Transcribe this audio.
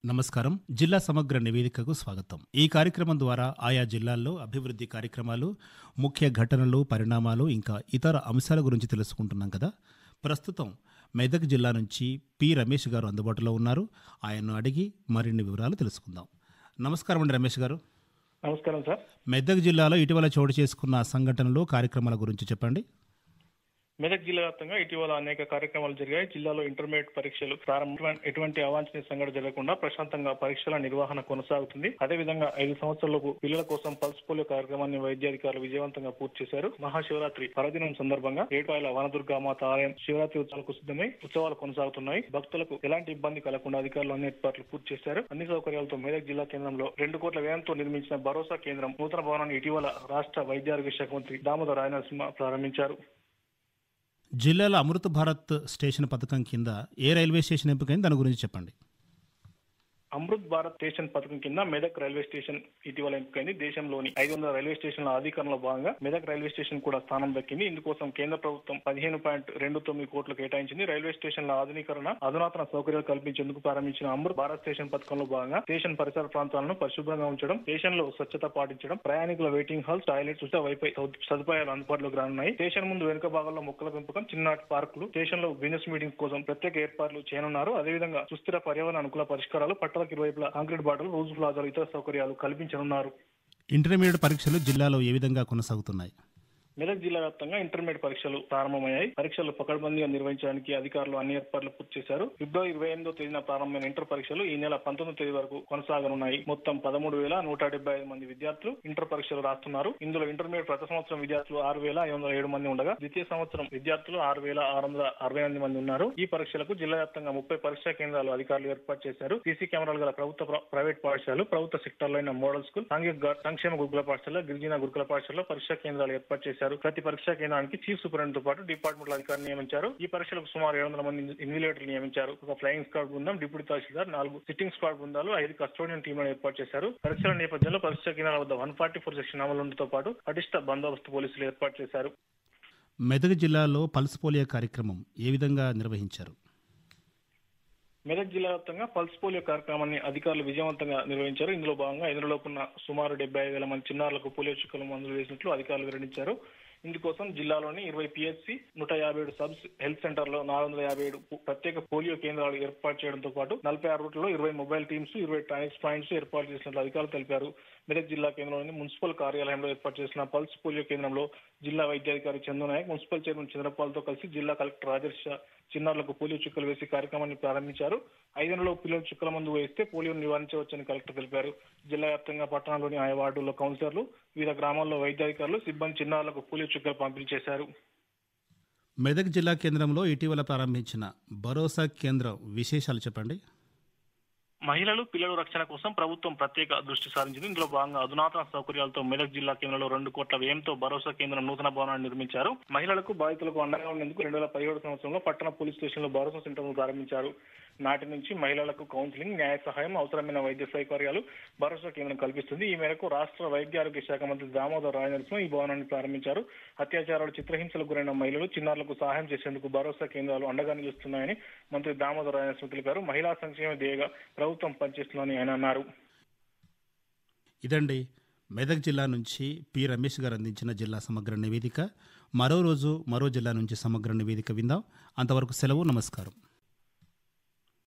నమస్కారం. జిల్లా సమగ్ర నివేదికకు స్వాగతం. ఈ కార్యక్రమం ద్వారా ఆయా జిల్లాల్లో అభివృద్ధి కార్యక్రమాలు, ముఖ్య ఘటనలు, పరిణామాలు ఇంకా ఇతర అంశాల గురించి తెలుసుకుంటున్నాం కదా. ప్రస్తుతం మెదక్ జిల్లా నుంచి పి రమేష్ గారు అందుబాటులో ఉన్నారు. ఆయన్ను అడిగి మరిన్ని వివరాలు తెలుసుకుందాం. నమస్కారం అండి రమేష్ గారు. నమస్కారం సార్. మెదక్ జిల్లాలో ఇటీవల చోటు చేసుకున్న సంఘటనలు, కార్యక్రమాల గురించి చెప్పండి. మెదక్ జిల్లా వ్యాప్తంగా ఇటీవల అనేక కార్యక్రమాలు జరిగాయి. జిల్లాలో ఇంటర్మీడియట్ పరీక్షలు ప్రారంభం ఎటువంటి అవాంఛనీయ సంఘటన జరగకుండా ప్రశాంతంగా పరీక్షల నిర్వహణ కొనసాగుతుంది. అదేవిధంగా 5 సంవత్సరాలకు పిల్లల కోసం పల్స్ పోలియో కార్యక్రమాన్ని వైద్యాధికారులు విజయవంతంగా పూర్తి చేశారు. మహాశివరాత్రి పర్వదినం సందర్భంగా ఏడుపాయల వనదుర్గామాత ఆలయం శివరాత్రి ఉత్సవాలకు సిద్ధమై ఉత్సవాలు కొనసాగుతున్నాయి. భక్తులకు ఎలాంటి ఇబ్బంది కలగకుండా అధికారులు అన్ని ఏర్పాట్లు పూర్తి చేశారు. అన్ని సౌకర్యాలతో మెదక్ జిల్లా కేంద్రంలో 2 కోట్ల వ్యయంతో నిర్మించిన భరోసా కేంద్రం నూతన భవనాన్ని ఇటీవల రాష్ట్ర వైద్యారోగ్య శాఖ మంత్రి దామోదర రాయనరసింహ ప్రారంభించారు. జిల్లాలో అమృత భారత్ స్టేషన్ పథకం కింద ఏ రైల్వే స్టేషన్ ఎంపికైంది, దాని గురించి చెప్పండి. అమృత్ భారత్ స్టేషన్ పథకం కింద మెదక్ రైల్వే స్టేషన్ ఇటీవల ఎంపికైంది. దేశంలోని 500 రైల్వే స్టేషన్ల అధికారంలో భాగంగా మెదక్ రైల్వే స్టేషన్ కూడా స్థానం దక్కింది. ఇందుకోసం కేంద్ర ప్రభుత్వం 15.29 కోట్లు కేటాయించింది. రైల్వే స్టేషన్ల ఆధునీకరణ, అధునాతన సౌకర్యాలు కల్పించేందుకు ప్రారంభించిన అమృత్ భారత్ స్టేషన్ పథకంలో భాగంగా స్టేషన్ పరిసర ప్రాంతాలను పరిశుభ్రంగా ఉంచడం, స్టేషన్ లో స్వచ్ఛత పాటించడం, ప్రయాణికుల వెయిటింగ్ హాల్స్, టాయిలెట్స్, ఉచిత వైఫై సదుపాయాలు అందుబాటులోకి రానున్నాయి. స్టేషన్ ముందు వెనుక భాగంలో మొక్కల పెంపకం, చిన్ననాటి పార్కులు, స్టేషన్ లో బిజినెస్ మీటింగ్స్ కోసం ప్రత్యేక ఏర్పాట్లు చేయనున్నారు. అదేవిధంగా సుస్థిర పర్యావరణ అనుకూల పరిష్కారాలు, పట్టణాలకు ఇరువైపులా కాంక్రీట్ బాటలు, రోజు ప్లాజాలు, ఇతర సౌకర్యాలు కల్పించనున్నారు. ఇంటర్మీడియట్ పరీక్షలు జిల్లాలో ఏ విధంగా కొనసాగుతున్నాయి? మెదక్ జిల్లా వ్యాప్తంగా ఇంటర్మీడియట్ పరీక్షలు ప్రారంభమయ్యాయి. పరీక్షలు పకడ్బందీగా నిర్వహించడానికి అధికారులు అన్ని ఏర్పాట్లు పూర్తి చేశారు. ఫిబ్రవరి 28వ తేదీన ప్రారంభమైన ఇంటర్ పరీక్షలు ఈ నెల 19వ తేదీ వరకు కొనసాగనున్నాయి. మొత్తం 13,175 మంది విద్యార్థులు ఇంటర్ పరీక్షలు రాస్తున్నారు. ఇందులో ఇంటర్మీడియట్ ప్రతి సంవత్సరం విద్యార్థులు 6,507 మంది ఉండగా, ద్వితీయ సంవత్సరం విద్యార్థులు 6,668 మంది ఉన్నారు. ఈ పరీక్షలకు జిల్లా వ్యాప్తంగా 30 పరీక్షా కేంద్రాలు అధికారులు ఏర్పాటు చేశారు. సీసీ కెమెరాలు గల ప్రభుత్వ, ప్రైవేట్ పాఠశాలలు, ప్రభుత్వ సెక్టార్లో అయిన మోడల్ స్కూల్, సాంఘిక సంక్షేమ గురుకుల పాఠశాల, గిరిజన గురుకుల పాఠశాలలో పరీక్షా కేంద్రాలు ఏర్పాటు చేశారు. ప్రతి పరీక్షా కేంద్రానికి చీఫ్ సూపరింటెండెంట్ తో పాటు డిపార్ట్మెంట్ అధికారులు నియమించారు. ఈ పరీక్షలకు సుమారు 700 మంది ఇన్విజిలేటర్లు నియమించారు. ఒక ఫ్లయింగ్ స్క్వాడ్ బృందం, డిప్యూటీ తహసీల్దార్, 4 సిట్టింగ్ స్క్వాడ్ బృందాలు, 5 కస్టోడియన్ టీంలను ఏర్పాటు చేశారు. పరీక్షల నేపథ్యంలో పరీక్షా కేంద్రాల వద్ద 144 సెక్షన్ అమలుతో పాటు పటిష్ట బందోబస్తు పోలీసులు ఏర్పాటు చేశారు. మెదక్ జిల్లాలో పల్స్ పోలియో కార్యక్రమం ఏ విధంగా నిర్వహించారు? మెదక్ జిల్లా వ్యాప్తంగా పల్స్ పోలియో కార్యక్రమాన్ని అధికారులు విజయవంతంగా నిర్వహించారు. ఇందులో భాగంగా ఎదురులోపున్న సుమారు 75,000 మంది చిన్నారులకు పోలియో చుక్కల మందులు వేసినట్లు అధికారులు వెల్లడించారు. ఇందుకోసం జిల్లాలోని 20 పిహెచ్సి, 157 సబ్ హెల్త్ సెంటర్లో 457 ప్రత్యేక పోలియో కేంద్రాలు ఏర్పాటు చేయడంతో పాటు 46 రూట్లలో 20 మొబైల్ టీమ్స్, 20 ట్రానిక్స్ పాయింట్స్ ఏర్పాటు చేసినట్లు అధికారులు తెలిపారు. మెదక్ జిల్లా కేంద్రంలోని మున్సిపల్ కార్యాలయంలో ఏర్పాటు చేసిన పల్స్ పోలియో కేంద్రంలో జిల్లా వైద్యాధికారి చందునాయక్, మున్సిపల్ చైర్మన్ చంద్రపాల్తో కలిసి జిల్లా కలెక్టర్ రాజర్ష చిన్నారులకు పోలియో చుక్కలు వేసి కార్యక్రమాన్ని ప్రారంభించారు. 5 నెలల పిల్లలు చుక్కల మందు వేస్తే పోలియోను నివారించవచ్చని కలెక్టర్ తెలిపారు. జిల్లా వ్యాప్తంగా పట్టణంలోని ఆయా వార్డుల్లో కౌన్సిలర్లు, వివిధ గ్రామాల్లో వైద్యాధికారులు, సిబ్బంది చిన్నారులకు పోలియో చుక్కలు పంపిణీ చేశారు. మెదక్ జిల్లా కేంద్రంలో ఇటీవల ప్రారంభించిన భరోసా కేంద్రం విశేషాలు చెప్పండి. మహిళలు, పిల్లల రక్షణ కోసం ప్రభుత్వం ప్రత్యేక దృష్టి సారించింది. ఇందులో భాగంగా అధునాతన సౌకర్యాలతో మెదక్ జిల్లా కేంద్రంలో 2 కోట్ల వ్యయంతో భరోసా కేంద్రం నూతన భవనాన్ని నిర్మించారు. మహిళలకు, బాధితులకు అండగా ఉండేందుకు 2017 సంవత్సరంలో పట్టణ పోలీస్ స్టేషన్ లో భరోసా సెంటర్ను ప్రారంభించారు. నాటి నుంచి మహిళలకు కౌన్సిలింగ్, న్యాయ సహాయం, అవసరమైన వైద్య సౌకర్యాలు భరోసా కేంద్రం కల్పిస్తుంది. ఈ మేరకు రాష్ట్ర వైద్యారోగ్య శాఖ మంత్రి దామోదర రాయనరసింహ ఈ భవనాన్ని ప్రారంభించారు. అత్యాచారాలు, చిత్రహింసలకు గురైన మహిళలు, చిన్నారులకు సహాయం చేసేందుకు భరోసా కేంద్రాలు అండగా నిలుస్తున్నాయని మంత్రి దామోదర రాయనరసింహ తెలిపారు. మహిళా సంక్షేమ ధ్యేయంగా ప్రభుత్వం పనిచేస్తుందని ఆయన అన్నారు. ఇదండి మెదక్ జిల్లా నుంచి పి రమేష్ గారు అందించిన జిల్లా సమగ్ర నివేదిక. మరో రోజు మరో జిల్లా నుంచి సమగ్ర నివేదిక విందాం. అంతవరకు సెలవు. నమస్కారం.